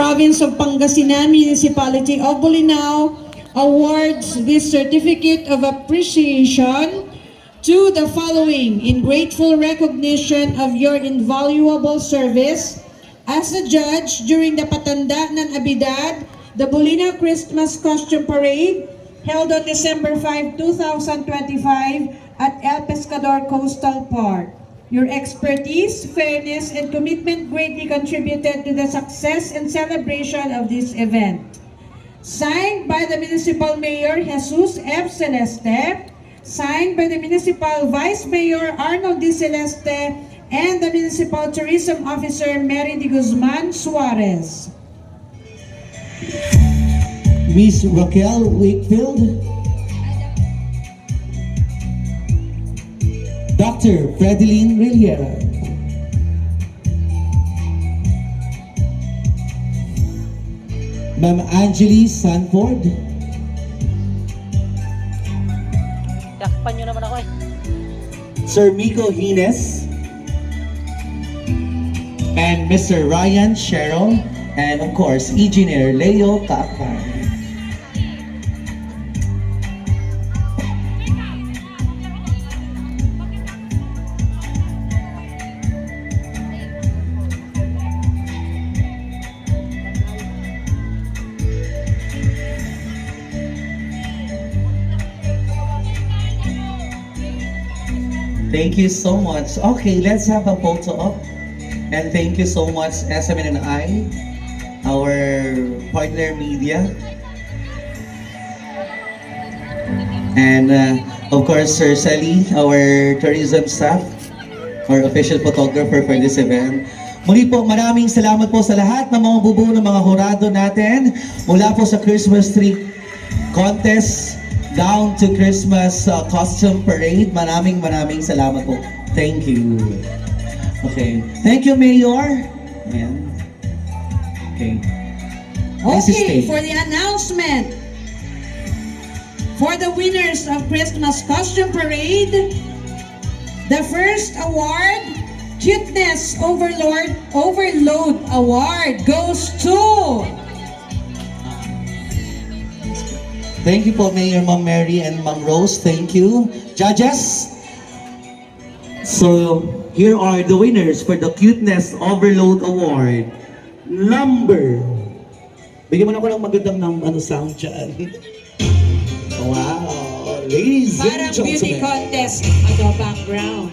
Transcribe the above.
Province of Pangasinan, Municipality of Bolinao, awards this certificate of appreciation to the following in grateful recognition of your invaluable service as a judge during the Patanda ng Abidad, the Bolinao Christmas Costume Parade held on December 5, 2025 at El Pescador Coastal Park. Your expertise, fairness, and commitment greatly contributed to the success and celebration of this event. Signed by the Municipal Mayor Jesus F. Celeste, signed by the Municipal Vice Mayor Arnold D. Celeste, and the Municipal Tourism Officer Mary D. Guzman Suarez. Miss Raquel Wakefield, Dr. Fredeline Riliera, Ma'am Angeli Sanford, Yakpan nyo naman ako eh. Sir Miko Hines, and Mr. Ryan Cheryl, and of course, Engineer Leo Kaakpan. Thank you so much. Okay, let's have a photo up. And thank you so much, SMNI, our partner media. And of course, Sir Sally, our tourism staff, our official photographer for this event. Muli po, maraming salamat po sa lahat ng mga bubuo ng mga hurado natin mula po sa Christmas tree contest down to Christmas costume parade. Maraming salamat po. Thank you. Okay. Thank you, Mayor. Ayan. Okay. Please Okay, stay. for the announcement, for the winners of Christmas Costume Parade, the first award, Cuteness Overload Award, goes to Thank you po, Mayor Ma'am Mary and Ma'am Rose. Thank you. Judges, so here are the winners for the Cuteness Overload Award. Bigyan mo na ako ng magandang sound dyan. Wow! Ladies and parang beauty gentlemen. contest on the background.